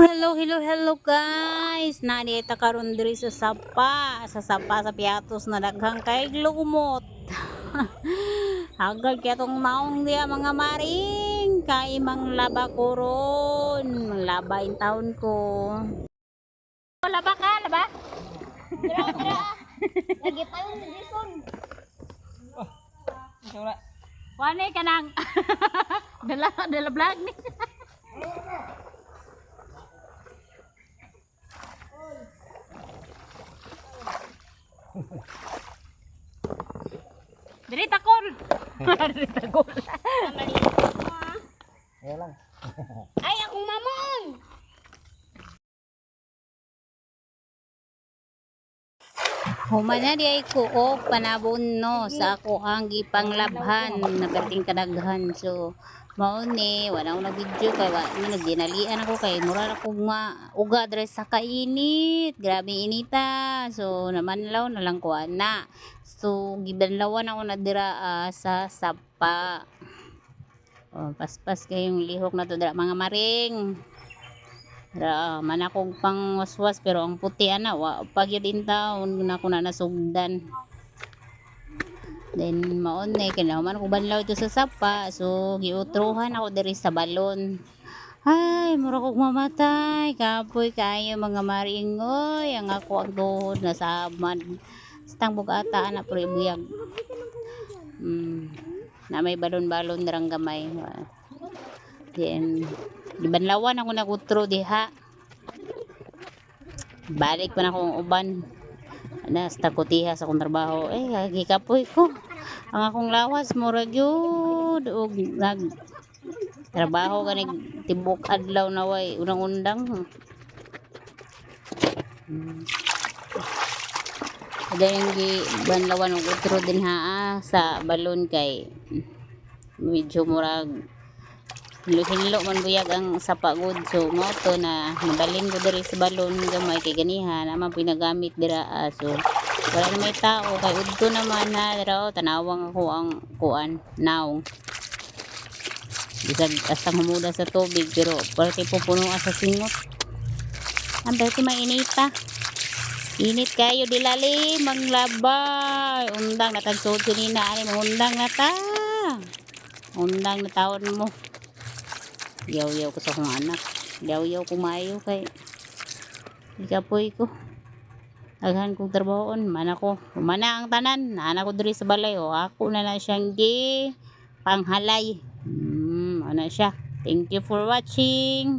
Hello guys. Nadita karon diri sa sapa sa piatos na daghang kay lumot. Hagad kaya tong naong dia mga maring kay mang laba ko ron. Manglaba in taon ko. Laba ka, laba? Tira. Lagi tayo ni Jason. Wala. Wani ka nang dala vlog ni. Diri takol. Diri takol. Ayan lang. Ay, akong mamon. Humana di ay kuog panabon no sa ako ang gipanglabhan na perting kadaghan. So mao ni wala ko na video kay wa ni nagdinalian ako kay mura ako uga dre sa kainit. Grabe inita. So namanlaw na lang ko ana. So gibanlawan ako na dira sa sapa. Oh, paspas kayong lihok na to dira mga maring. Man akong pang waswas pero ang puti ana wa pagyud in taon na ko na nasugdan. Then maon ni kinauman ko banlaw ito sa sapa, so giutrohan ako diri sa balon. Ay mura kog mamatay kapoy kayo mga maringoy ang ako ang tuhod na sabad stang bugata ana pero ibuyag. Na may balon-balon darang gamay. Then gibanlawan ako nagutro diha. Balik pa na akong uban. Nasta ko tiha sa akong trabaho. Gikapoy ko. Ang akong lawas mura gyud og nag trabaho ganig tibok adlaw na way unang-undang. Then gibanlawan og utro din sa balon kay medyo murag hinlo man buyag ang sapagod. So mo to na nabalin ko diri sa balon gamay kay ganihan naman pinagamit dira. So wala na may tao kay udto naman na dira tanawang ako ang kuan naong bisag hasta humuda sa tubig pero parte pupuno sa singot ang dati mainita init kayo dilali manglabay undang na tagsud sinina ani mangundang na ta undang na taon mo. Yaw-yaw ko sa akong anak. Yaw-yaw ko maayo kay ikapoy ko. Aghan kong trabahoon. Mana ko. Humana ang tanan. Nana ko diri sa balay. O ako na siyang panghalay. Ano siya. Thank you for watching.